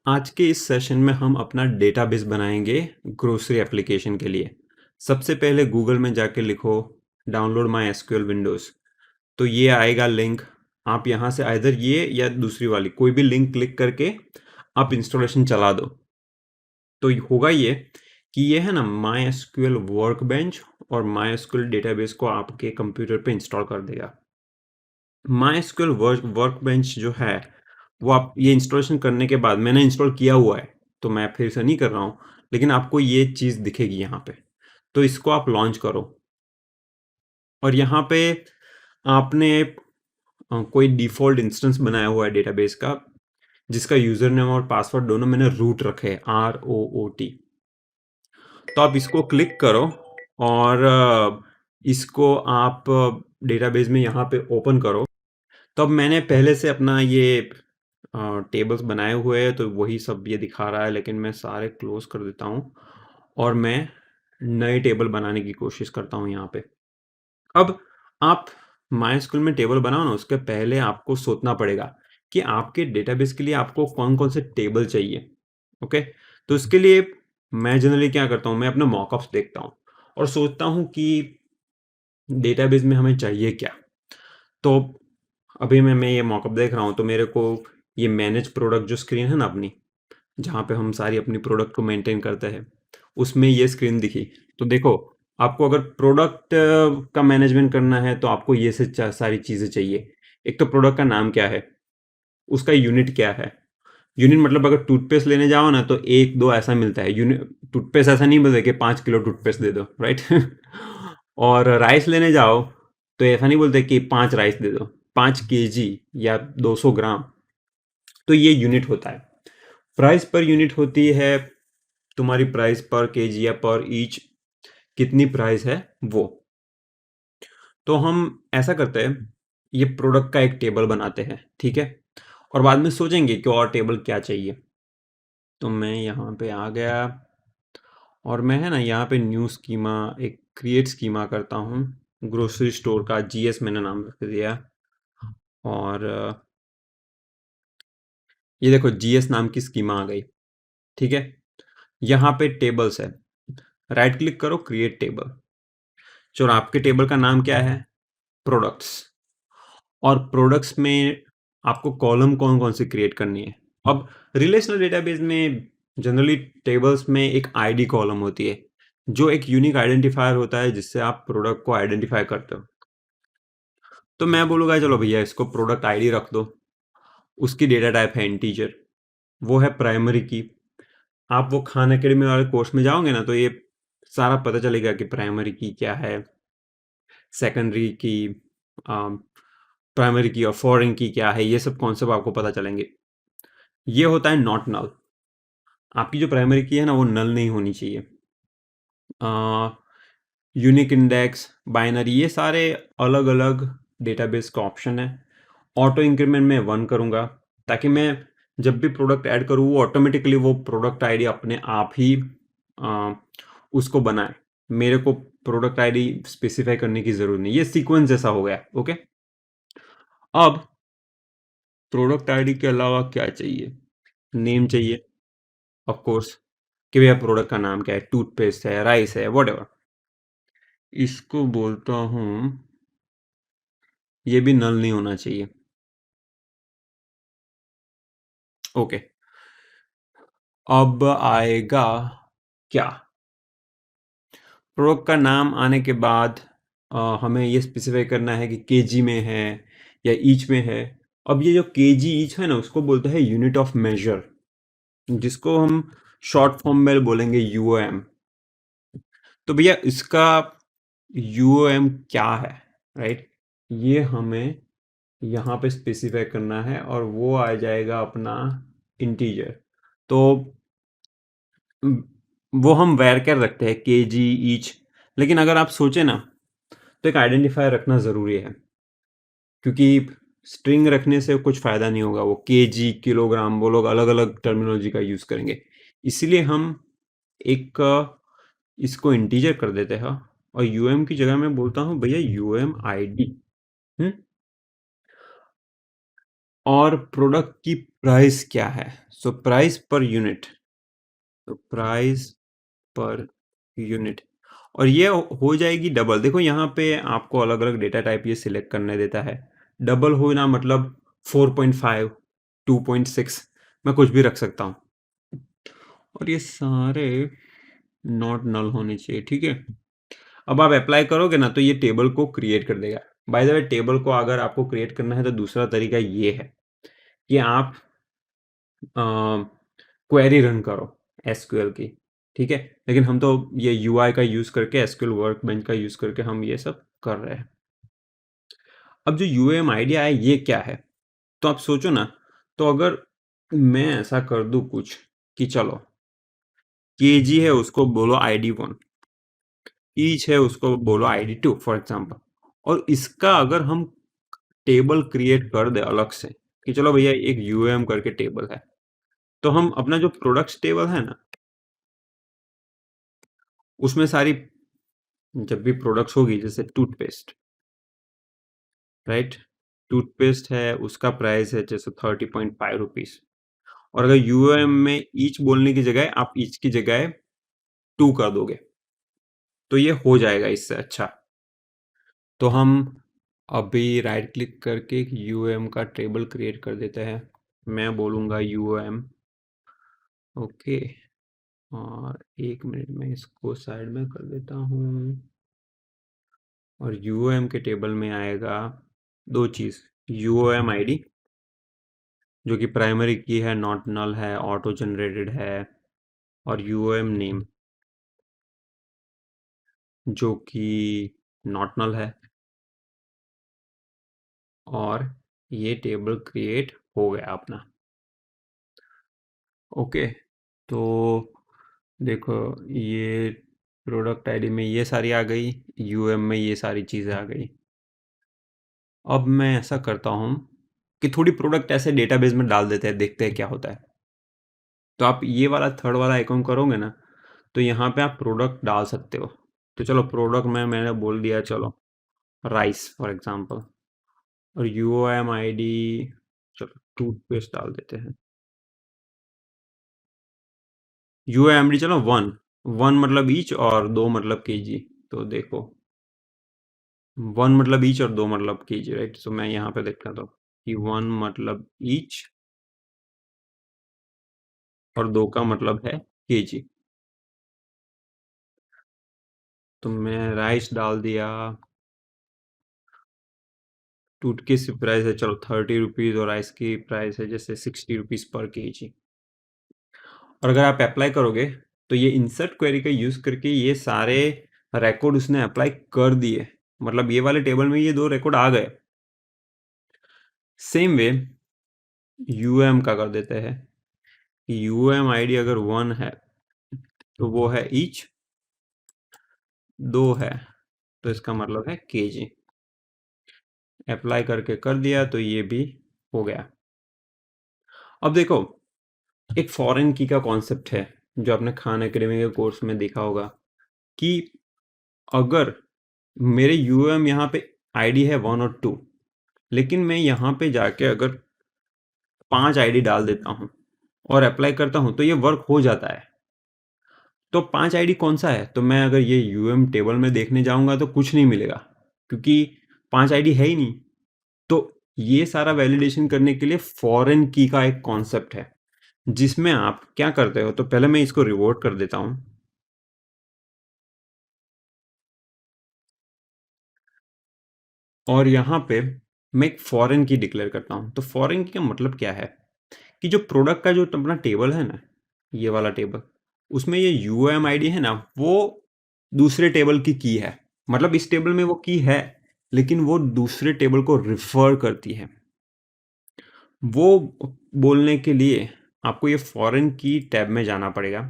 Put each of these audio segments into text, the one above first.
आज के इस सेशन में हम अपना डेटाबेस बनाएंगे ग्रोसरी एप्लीकेशन के लिए। सबसे पहले गूगल में जाके लिखो डाउनलोड माई एसक्यूएल विंडोज़। तो ये आएगा लिंक। आप यहाँ से आइदर ये या दूसरी वाली कोई भी लिंक क्लिक करके आप इंस्टॉलेशन चला दो। तो होगा ये कि ये है ना माई एसक्यूएल वर्कबेंच और माई एसक्यूएल डेटाबेस को आपके कंप्यूटर पे इंस्टॉल कर देगा। माई एसक्यूएल वर्कबेंच जो है वो आप ये इंस्टॉलेशन करने के बाद मैंने इंस्टॉल किया हुआ है, तो मैं फिर से नहीं कर रहा हूँ, लेकिन आपको ये चीज़ दिखेगी यहाँ पे। तो इसको आप लॉन्च करो और यहाँ पे आपने कोई डिफ़ॉल्ट इंस्टेंस बनाया हुआ है डेटाबेस का, जिसका यूज़र नेम और पासवर्ड दोनों मैंने रूट रखे हैं, ROOT। तो आप इसको क्लिक करो और इसको आप डेटाबेस में यहाँ पे ओपन करो। तो अब मैंने पहले से अपना ये टेबल्स बनाए हुए हैं, तो वही सब ये दिखा रहा है, लेकिन मैं सारे क्लोज कर देता हूँ और मैं नए टेबल बनाने की कोशिश करता हूँ यहाँ पे। अब आप माइस्क्ल में टेबल बनाओ ना, उसके पहले आपको सोचना पड़ेगा कि आपके डेटाबेस के लिए आपको कौन कौन से टेबल चाहिए। ओके, तो इसके लिए मैं जनरली क्या करता हूँ, मैं अपने मॉकअप्स देखता हूँ और सोचता हूँ कि डेटाबेस में हमें चाहिए क्या। तो अभी मैं ये मॉकअप देख रहा हूँ, तो मेरे को ये मैनेज प्रोडक्ट जो स्क्रीन है ना अपनी, जहाँ पे हम सारी अपनी प्रोडक्ट को मेंटेन करते हैं, उसमें ये स्क्रीन दिखी। तो देखो, आपको अगर प्रोडक्ट का मैनेजमेंट करना है तो आपको ये से सारी चीज़ें चाहिए। एक तो प्रोडक्ट का नाम क्या है, उसका यूनिट क्या है। यूनिट मतलब अगर टूथपेस्ट लेने जाओ ना तो एक दो ऐसा मिलता है यूनिट। टूथपेस्ट ऐसा नहीं बोलते कि 5 किलो टूथपेस्ट दे दो, राइट। और राइस लेने जाओ तो ऐसा नहीं बोलते कि 5 राइस दे दो, 5 kg या 200 ग्राम। तो ये यूनिट होता है। प्राइस पर यूनिट होती है तुम्हारी प्राइस पर केजी या पर ईच कितनी प्राइस है वो। तो हम ऐसा करते हैं, ये प्रोडक्ट का एक टेबल बनाते हैं, ठीक है, और बाद में सोचेंगे कि और टेबल क्या चाहिए। तो मैं यहाँ पे आ गया और मैं है ना यहाँ पे न्यू स्कीमा एक क्रिएट स्कीमा करता हूँ। ग्रोसरी स्टोर का GS मैंने नाम रख दिया और ये देखो GS नाम की स्कीमा आ गई, ठीक है। यहाँ पे टेबल्स है, राइट क्लिक करो क्रिएट टेबल। जो आपके टेबल का नाम क्या है, प्रोडक्ट्स। और प्रोडक्ट्स में आपको कॉलम कौन कौन सी क्रिएट करनी है। अब रिलेशनल डेटाबेस में जनरली टेबल्स में एक आईडी कॉलम होती है, जो एक यूनिक आइडेंटिफायर होता है जिससे आप प्रोडक्ट को आइडेंटिफाई करते हो। तो मैं बोलूँगा चलो भैया इसको प्रोडक्ट आईडी रख दो। उसकी डेटा टाइप है इंटीजर, वो है प्राइमरी की। आप वो खान अकेडमी वाले कोर्स में जाओगे ना तो ये सारा पता चलेगा कि प्राइमरी की क्या है, सेकेंडरी की, प्राइमरी की और फॉरेन की क्या है। ये सब कॉन्सेप्ट आपको पता चलेंगे। ये होता है नॉट नल। आपकी जो प्राइमरी की है ना वो नल नहीं होनी चाहिए। यूनिक इंडेक्स, बाइनरी, ये सारे अलग अलग डेटाबेस का ऑप्शन है। ऑटो इंक्रीमेंट में 1 करूँगा ताकि मैं जब भी प्रोडक्ट ऐड करूँ वो ऑटोमेटिकली वो प्रोडक्ट आईडी अपने आप ही आ, उसको बनाए। मेरे को प्रोडक्ट आईडी स्पेसिफाई करने की ज़रूरत नहीं। ये सीक्वेंस जैसा हो गया, ओके। अब प्रोडक्ट आईडी के अलावा क्या चाहिए, नेम चाहिए ऑफ कोर्स, कि भैया प्रोडक्ट का नाम क्या है, टूथपेस्ट है, राइस है, वट एवर। इसको बोलता हूँ, ये भी नल नहीं होना चाहिए, ओके। अब आएगा क्या, प्रोडक्ट का नाम आने के बाद हमें ये स्पेसिफाई करना है कि केजी में है या ईच में है। अब ये जो केजी ईच है ना उसको बोलते हैं यूनिट ऑफ मेजर, जिसको हम शॉर्ट फॉर्म में बोलेंगे यूओएम। तो भैया इसका यूओएम क्या है, राइट, ये हमें यहाँ पे स्पेसिफाई करना है और वो आ जाएगा अपना इंटीजर। तो वो हम वैर रखते हैं केजी ईच। लेकिन अगर आप सोचें ना तो एक आइडेंटिफायर रखना ज़रूरी है, क्योंकि स्ट्रिंग रखने से कुछ फ़ायदा नहीं होगा। वो केजी, किलोग्राम, वो लोग अलग अलग टर्मिनोलॉजी का यूज़ करेंगे। इसीलिए हम एक इसको इंटीजर कर देते हैं और यूएम की जगह मैं बोलता हूँ भैया यूएम आईडी। और प्रोडक्ट की प्राइस क्या है, सो प्राइस पर यूनिट, तो प्राइस पर यूनिट, और ये हो जाएगी डबल। देखो यहाँ पे आपको अलग अलग डेटा टाइप ये सिलेक्ट करने देता है। डबल होना मतलब 4.5, 2.6, मैं कुछ भी रख सकता हूँ, और ये सारे नॉट नल होने चाहिए, ठीक है। अब आप अप्लाई करोगे ना तो ये टेबल को क्रिएट कर देगा। बाय द वे, टेबल को अगर आपको क्रिएट करना है तो दूसरा तरीका ये है कि आप क्वेरी रन करो एसक्यूएल की, ठीक है। लेकिन हम तो ये यूआई का यूज करके, एसक्यूएल वर्कबेंच का यूज करके हम ये सब कर रहे हैं। अब जो यूएम आइडिया है ये क्या है, तो आप सोचो ना, तो अगर मैं ऐसा कर दूं कुछ कि चलो केजी है उसको बोलो ID1, ईच है उसको बोलो ID2 फॉर एग्जांपल, और इसका अगर हम टेबल क्रिएट कर दे अलग से कि चलो भैया एक यूएम करके टेबल है, तो हम अपना जो प्रोडक्ट्स टेबल है ना उसमें सारी जब भी प्रोडक्ट्स होगी, जैसे टूथपेस्ट, राइट, टूथपेस्ट है उसका प्राइस है जैसे 30.5 रुपीज, और अगर यूएम में ईच बोलने की जगह आप ईच की जगह 2 कर दोगे तो ये हो जाएगा इससे अच्छा। तो हम अभी राइट क्लिक करके यूएम का टेबल क्रिएट कर देते हैं। मैं बोलूँगा यूएम, ओके, और 1 मिनट में इसको साइड में कर देता हूँ। और यूएम के टेबल में आएगा दो चीज़, यूएम आईडी जो कि प्राइमरी की है, नॉट नल है, ऑटो जनरेटेड है, और यूएम नेम जो कि नॉट नल है, और ये टेबल क्रिएट हो गया अपना। ओके, तो देखो ये प्रोडक्ट आईडी में ये सारी आ गई, यूएम में ये सारी चीज़ें आ गई। अब मैं ऐसा करता हूँ कि थोड़ी प्रोडक्ट ऐसे डेटाबेस में डाल देते हैं, देखते हैं क्या होता है। तो आप ये वाला थर्ड वाला आइकॉन करोगे ना तो यहाँ पे आप प्रोडक्ट डाल सकते हो। तो चलो प्रोडक्ट में मैंने बोल दिया, चलो राइस फॉर एग्जांपल, और यूओएम आईडी चलो टूथपेस्ट डाल देते हैं। यूओएम आईडी चलो 1, 1 मतलब ईच और 2 मतलब केजी। तो देखो 1 मतलब ईच और 2 मतलब केजी, राइट। सो मैं यहाँ पे देखता हूँ कि 1 मतलब ईच और 2 का मतलब है केजी। तो मैं राइस डाल दिया, टूथपेस्ट की प्राइस है चलो 30 रुपीज़, और राइस की प्राइस है जैसे 60 रुपीज़ पर केजी। और अगर आप अप्लाई करोगे तो ये इंसर्ट क्वेरी का यूज़ करके ये सारे रिकॉर्ड उसने अप्लाई कर दिए, मतलब ये वाले टेबल में ये 2 रिकॉर्ड आ गए। सेम वे यूएम का कर देते हैं कि यूएम आईडी अगर 1 है तो वो है ईच, 2 है तो इसका मतलब है केजी। अप्लाई करके कर दिया तो ये भी हो गया। अब देखो एक फॉरेन की का कॉन्सेप्ट है जो आपने खान एकेडमी के कोर्स में देखा होगा कि अगर मेरे यूएम यहाँ पे आईडी है 1 और 2, लेकिन मैं यहाँ पे जाके अगर 5 आईडी डाल देता हूँ और अप्लाई करता हूँ तो ये वर्क हो जाता है। तो 5 आईडी कौन सा है, तो मैं अगर ये यूएम टेबल में देखने जाऊँगा तो कुछ नहीं मिलेगा क्योंकि 5 आईडी है ही नहीं। तो ये सारा वैलिडेशन करने के लिए फॉरेन की का एक कॉन्सेप्ट है जिसमें आप क्या करते हो, तो पहले मैं इसको रिवोर्ट कर देता हूँ। और यहाँ पे मैं एक फॉरेन की डिक्लेयर करता हूँ। तो फॉरेन की का मतलब क्या है कि जो प्रोडक्ट का जो अपना टेबल है ना, ये वाला टेबल, उसमें ये यूएम आईडी है ना, वो दूसरे टेबल की है। मतलब इस टेबल में वो की है लेकिन वो दूसरे टेबल को रिफर करती है। वो बोलने के लिए आपको ये फॉरेन की टैब में जाना पड़ेगा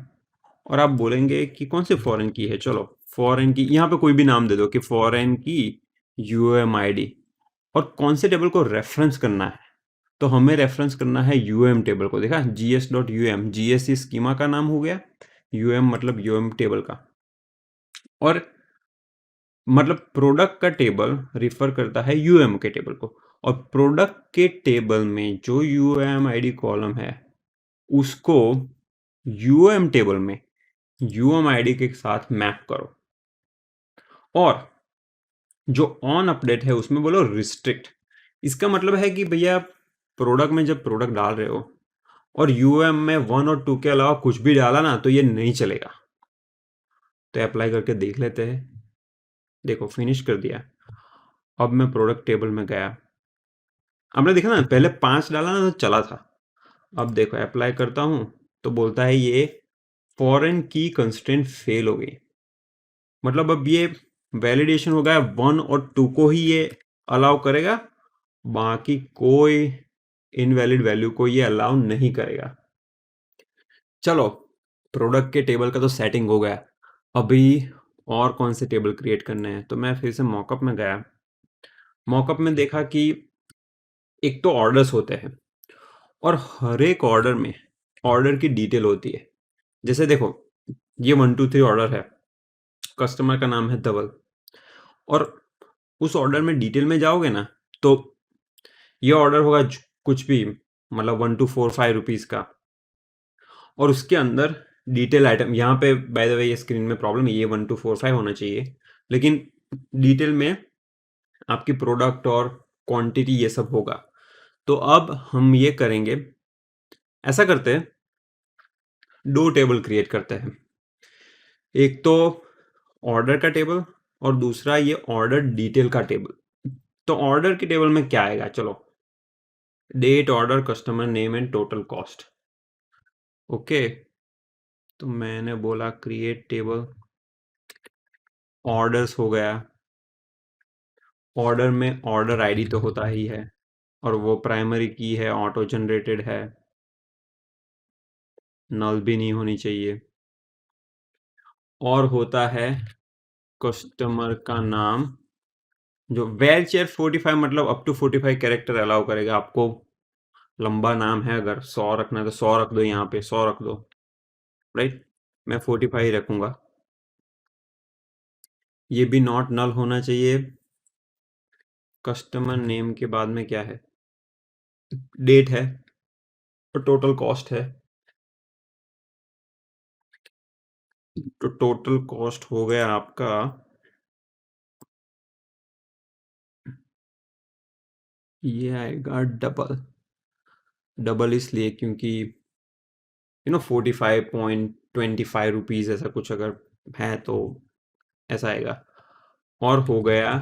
और आप बोलेंगे कि कौन से फॉरेन की है। चलो फॉरेन की, यहाँ पे कोई भी नाम दे दो कि फॉरेन की यूएम आईडी, और कौन से टेबल को रेफरेंस करना है, तो हमें रेफरेंस करना है यूएम टेबल को। देखा gs.um, gs स्कीमा का नाम हो गया, यूएम मतलब यूएम टेबल का। और मतलब प्रोडक्ट का टेबल रिफर करता है यूएम के टेबल को, और प्रोडक्ट के टेबल में जो यूएम आईडी कॉलम है उसको यूएम टेबल में यूएम आईडी के साथ मैप करो, और जो ऑन अपडेट है उसमें बोलो रिस्ट्रिक्ट। इसका मतलब है कि भैया प्रोडक्ट में जब प्रोडक्ट डाल रहे हो और यूएम में 1 और 2 के अलावा कुछ भी डाला ना तो ये नहीं चलेगा। तो अप्लाई करके देख लेते हैं। देखो फिनिश कर दिया। अब मैं प्रोडक्ट टेबल में गया, आपने देखा ना पहले 5 डाला ना तो चला था। अब देखो अप्लाई करता हूँ तो बोलता है ये फॉरेन की कंस्ट्रेंट फेल हो गई। मतलब अब ये वैलिडेशन हो गया 1 और 2 को ही ये अलाउ करेगा, बाकी कोई इनवैलिड वैल्यू को ये अलाउ नहीं करेगा। चलो प्रोडक्ट के टेबल का तो सेटिंग हो गया। अभी और कौन से टेबल क्रिएट करने हैं, तो मैं फिर से मॉकअप में गया। मॉकअप में देखा कि एक तो ऑर्डर्स होते हैं और हर एक ऑर्डर में ऑर्डर की डिटेल होती है। जैसे देखो ये 1 2 3 ऑर्डर है, कस्टमर का नाम है धवल, और उस ऑर्डर में डिटेल में जाओगे ना तो ये ऑर्डर होगा कुछ भी, मतलब 1 2 4 5 रुपीज़ का, और उसके अंदर डिटेल आइटम यहाँ पे बाय द वे ये स्क्रीन में प्रॉब्लम है, ये 1 2 4 5 होना चाहिए, लेकिन डिटेल में आपकी प्रोडक्ट और क्वांटिटी ये सब होगा। तो अब हम ये करेंगे, ऐसा करते हैं 2 टेबल क्रिएट करते हैं। एक तो ऑर्डर का टेबल और दूसरा ये ऑर्डर डिटेल का टेबल। तो ऑर्डर के टेबल में क्या आएगा, चलो date, order, customer name and total cost. Okay, तो मैंने बोला क्रिएट टेबल, ऑर्डर्स हो गया। ऑर्डर में ऑर्डर आईडी तो होता ही है, और वो प्राइमरी की है, ऑटो जनरेटेड है, नल भी नहीं होनी चाहिए। और होता है कस्टमर का नाम, जो वेर चेयर 45, मतलब अप टू 45 कैरेक्टर अलाउ करेगा आपको। लंबा नाम है, अगर 100 रखना है तो 100 रख दो, यहाँ पे 100 रख दो, राइट। मैं 45 ही रखूंगा। ये भी नॉट नल होना चाहिए। कस्टमर नेम के बाद में क्या है, डेट है और टोटल कॉस्ट है। तो टोटल कॉस्ट हो गया आपका, ये आएगा डबल। डबल इसलिए क्योंकि 45.25 रुपीज़ ऐसा कुछ अगर है तो ऐसा आएगा। और हो गया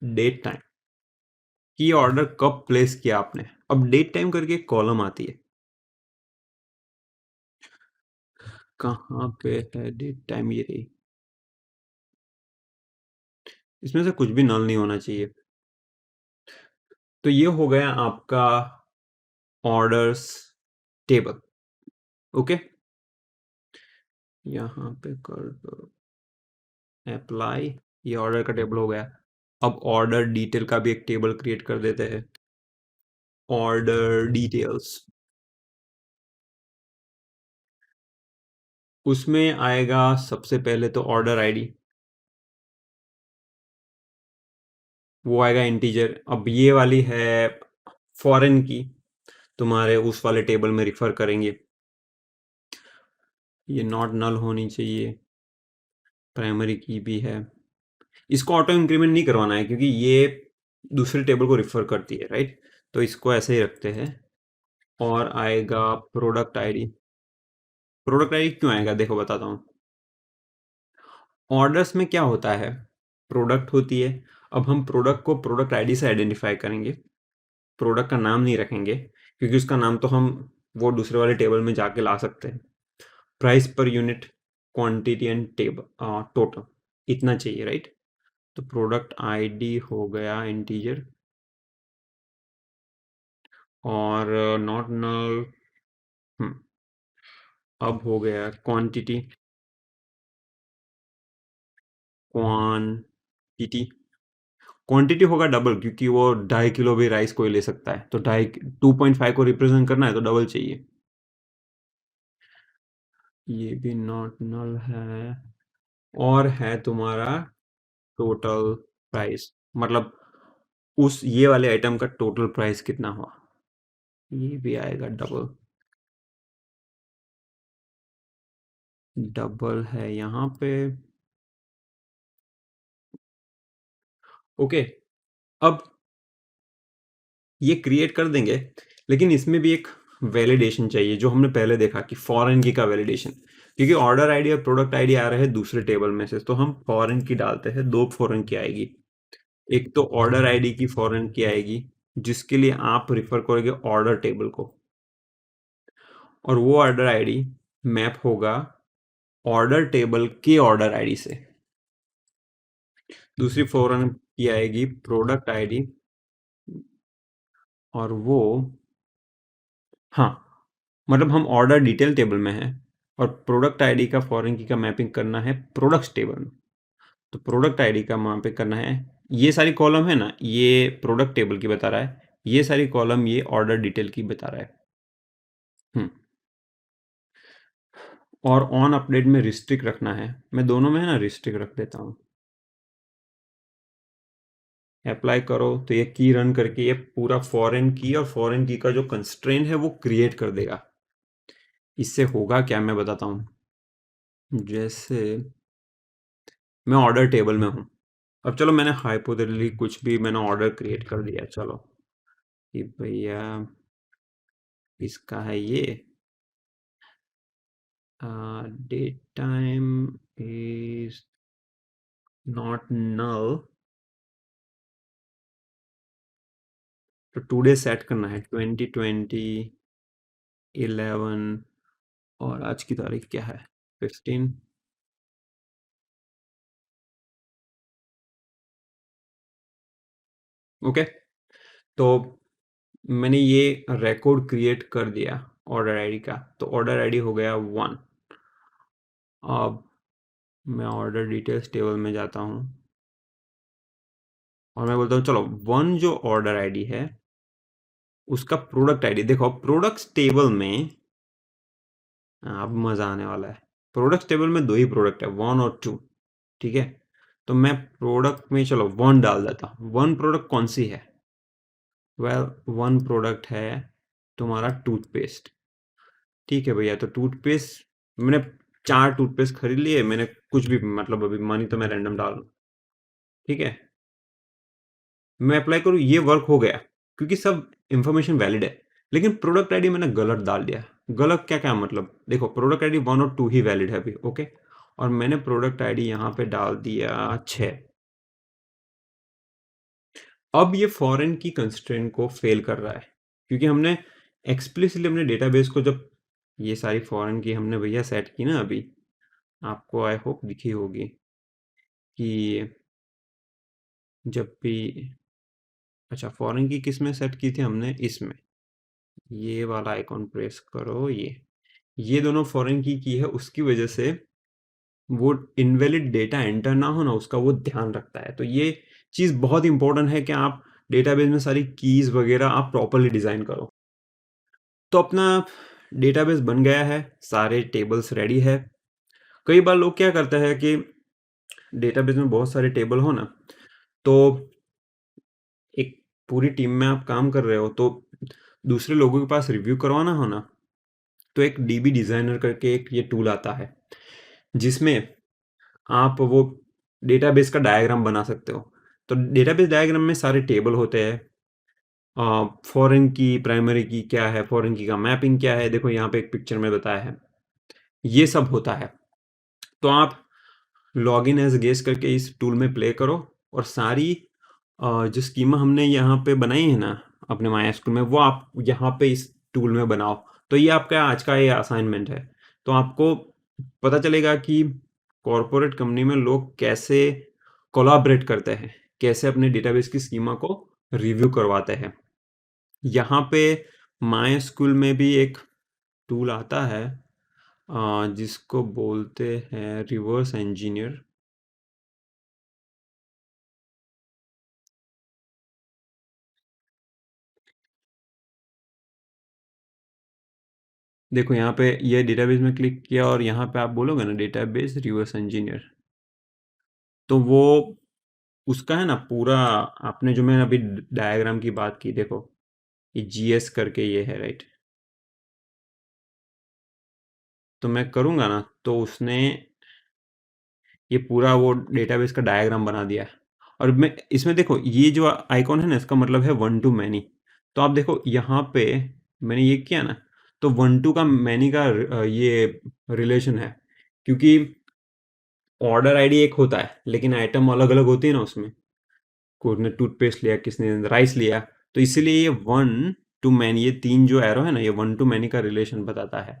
डेट टाइम, कि ऑर्डर कब प्लेस किया आपने। अब डेट टाइम करके एक कॉलम आती है, कहाँ पे है डेट टाइम, ये रही। इसमें से कुछ भी नल नहीं होना चाहिए। तो ये हो गया आपका ऑर्डर्स टेबल। ओके, यहाँ पे कर दो अप्लाई, ये ऑर्डर का टेबल हो गया। अब ऑर्डर डिटेल का भी एक टेबल क्रिएट कर देते हैं, ऑर्डर डिटेल्स। उसमें आएगा सबसे पहले तो ऑर्डर आईडी, वो आएगा इंटीजर। अब ये वाली है फॉरेन की, तुम्हारे उस वाले टेबल में रिफर करेंगे। ये नॉट नल होनी चाहिए, प्राइमरी की भी है। इसको ऑटो इंक्रीमेंट नहीं करवाना है क्योंकि ये दूसरे टेबल को रिफर करती है, राइट। तो इसको ऐसे ही रखते हैं। और आएगा प्रोडक्ट आईडी। प्रोडक्ट आईडी क्यों आएगा, देखो बताता हूँ। ऑर्डर्स में क्या होता है, प्रोडक्ट होती है। अब हम प्रोडक्ट को प्रोडक्ट आईडी से आइडेंटिफाई करेंगे, प्रोडक्ट का नाम नहीं रखेंगे, क्योंकि उसका नाम तो हम वो दूसरे वाले टेबल में जाके ला सकते हैं। Price per unit, quantity and table total, इतना चाहिए, राइट। तो प्रोडक्ट आईडी हो गया इंटीजर, और नॉट नल। अब हो गया क्वांटिटी, क्वांटिटी क्वांटिटी होगा डबल, क्योंकि वो 2.5 किलो भी राइस कोई ले सकता है, तो 2.5 को रिप्रेजेंट करना है तो डबल चाहिए। ये भी नॉट नल है। और है तुम्हारा टोटल प्राइस, मतलब उस ये वाले आइटम का टोटल प्राइस कितना हुआ, ये भी आएगा डबल। डबल है यहाँ पे। ओके, अब ये क्रिएट कर देंगे, लेकिन इसमें भी एक वैलिडेशन चाहिए, जो हमने पहले देखा कि फॉरेन की का वैलिडेशन, क्योंकि ऑर्डर आईडी और प्रोडक्ट आईडी आ रहे हैं दूसरे टेबल में से, तो हम फॉरेन की डालते हैं। दो फॉरेन की आएगी, एक तो ऑर्डर आईडी की फॉरेन की आएगी, जिसके लिए आप रिफर करोगे ऑर्डर टेबल को, और वो ऑर्डर आईडी मैप होगा ऑर्डर टेबल के ऑर्डर आईडी से। दूसरी फॉरेन की आएगी प्रोडक्ट आईडी, और वो, हाँ, मतलब हम ऑर्डर डिटेल टेबल में हैं और प्रोडक्ट आईडी का फॉरेन की का मैपिंग करना है प्रोडक्ट्स टेबल में। तो प्रोडक्ट आईडी का मैपिंग करना है, ये सारी कॉलम है ना, ये प्रोडक्ट टेबल की बता रहा है, ये सारी कॉलम ये ऑर्डर डिटेल की बता रहा है। और ऑन अपडेट में रिस्ट्रिक्ट रखना है, मैं दोनों में है ना रिस्ट्रिक्ट रख देता हूँ। अप्लाई करो तो ये की रन करके ये पूरा फॉरेन की और फॉरेन की का जो कंस्ट्रेंट है वो क्रिएट कर देगा। इससे होगा क्या, मैं बताता हूँ। जैसे मैं ऑर्डर टेबल में हूँ, अब चलो मैंने हाइपोथेटिकली कुछ भी मैंने ऑर्डर क्रिएट कर दिया, चलो कि भैया इसका है ये date time is not null, तो टुडे सेट करना है 2020/11, और आज की तारीख क्या है 15। ओके, तो मैंने ये रिकॉर्ड क्रिएट कर दिया ऑर्डर आईडी का, तो ऑर्डर आईडी हो गया 1। अब मैं ऑर्डर डिटेल्स टेबल में जाता हूँ और मैं बोलता हूँ चलो 1 जो ऑर्डर आईडी है उसका प्रोडक्ट आईडी देखो। प्रोडक्ट्स टेबल में अब मजा आने वाला है। प्रोडक्ट्स टेबल में दो ही प्रोडक्ट है, 1 और 2, ठीक है। तो मैं प्रोडक्ट में चलो 1 डाल देता हूँ। 1 प्रोडक्ट कौन सी है? वेल 1 प्रोडक्ट है तुम्हारा टूथपेस्ट, ठीक है भैया। तो टूथपेस्ट मैंने 4 टूथपेस्ट खरीद लिए, मैंने कुछ भी मतलब अभी मानी तो मैं रैंडम डाल दूँ, ठीक है। मैं अप्लाई करूँ, ये वर्क हो गया क्योंकि सब इंफॉर्मेशन वैलिड है, लेकिन प्रोडक्ट आईडी मैंने गलत डाल दिया। गलत क्या क्या मतलब, देखो प्रोडक्ट आईडी 1 और 2 ही वैलिड है अभी, ओके। और मैंने प्रोडक्ट आईडी यहाँ पे डाल दिया 6। अब ये फॉरेन की कंस्ट्रेंट को फेल कर रहा है, क्योंकि हमने एक्सप्लिसिटली अपने डेटाबेस को जब ये सारी फॉरेन की हमने भैया सेट की ना, अभी आपको आई होप दिखी होगी कि जब भी, अच्छा फॉरेन की किस में सेट की थी हमने, इसमें ये वाला आइकॉन प्रेस करो, ये दोनों फॉरेन की है, उसकी वजह से वो इनवैलिड डेटा एंटर ना हो ना, उसका वो ध्यान रखता है। तो ये चीज़ बहुत इंपॉर्टेंट है कि आप डेटाबेस में सारी कीज़ वगैरह आप प्रॉपरली डिज़ाइन करो। तो अपना डेटाबेस बन गया है, सारे टेबल्स रेडी है। कई बार लोग क्या करते हैं कि डेटाबेस में बहुत सारे टेबल हो ना, तो एक पूरी टीम में आप काम कर रहे हो, तो दूसरे लोगों के पास रिव्यू करवाना हो ना, तो एक डीबी डिज़ाइनर करके एक ये टूल आता है, जिसमें आप वो डेटाबेस का डायग्राम बना सकते हो। तो डेटाबेस डायग्राम में सारे टेबल होते हैं, फॉरेन की प्राइमरी की क्या है, फॉरेन की का मैपिंग क्या है, देखो यहाँ पे एक पिक्चर में बताया है, ये सब होता है। तो आप लॉग इन एज गेस्ट करके इस टूल में प्ले करो, और सारी जो स्कीमा हमने यहाँ पे बनाई है ना अपने माइस्क्ल में, वो आप यहाँ पे इस टूल में बनाओ। तो ये आपका आज का ये असाइनमेंट है। तो आपको पता चलेगा कि कॉरपोरेट कंपनी में लोग कैसे कोलैबोरेट करते हैं, कैसे अपने डेटाबेस की स्कीमा को रिव्यू करवाते हैं। यहाँ पे माइस्क्ल में भी एक टूल आता है जिसको बोलते हैं रिवर्स इंजीनियर। देखो यहाँ पे ये डेटाबेस में क्लिक किया और यहाँ पे आप बोलोगे ना डेटाबेस रिवर्स इंजीनियर, तो वो उसका है ना पूरा, आपने जो मैंने अभी डायग्राम की बात की, देखो ये जीएस करके ये है, राइट। तो मैं करूँगा ना, तो उसने ये पूरा वो डेटाबेस का डायग्राम बना दिया है। और मैं इसमें देखो, ये जो आइकॉन है ना, इसका मतलब है वन टू मैनी। तो आप देखो यहाँ पे मैंने ये किया ना, तो वन टू का मैनी का ये रिलेशन है, क्योंकि ऑर्डर आईडी एक होता है लेकिन आइटम अलग अलग होती है ना उसमें। किसने टूथपेस्ट लिया, किसने राइस लिया, तो इसीलिए ये वन टू मैनी, ये तीन जो एरो है ना, ये वन टू मैनी का रिलेशन बताता है।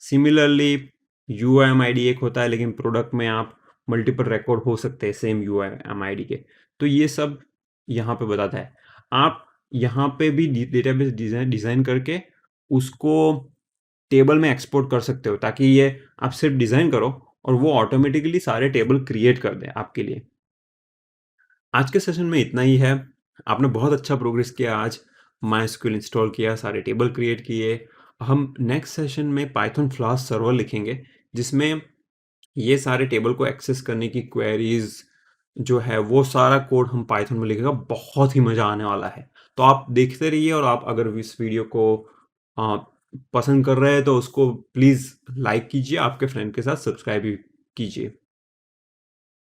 Similarly U M I D एक होता है, लेकिन प्रोडक्ट में आप मल्टीपल रिकॉर्ड हो सकते हैं same U M I D के। तो ये सब यहाँ पे बताता है। आप यहाँ पे भी डेटाबेस डिज़ाइन करके उसको टेबल में एक्सपोर्ट कर सकते हो, ताकि ये आप सिर्फ डिज़ाइन करो और वो ऑटोमेटिकली सारे टेबल क्रिएट कर दे आपके लिए। आज के सेशन में इतना ही है। आपने बहुत अच्छा प्रोग्रेस किया आज। माइस्क्यूएल इंस्टॉल किया, सारे टेबल क्रिएट किए। हम नेक्स्ट सेशन में पाइथन फ्लास्क सर्वर लिखेंगे, जिसमें ये सारे टेबल को एक्सेस करने की क्वेरीज जो है वो सारा कोड हम पाइथन में लिखेगा। बहुत ही मज़ा आने वाला है। तो आप देखते रहिए, और आप अगर इस वीडियो को आ, पसंद कर रहे हैं तो उसको प्लीज़ लाइक कीजिए, आपके फ्रेंड के साथ सब्सक्राइब भी कीजिए।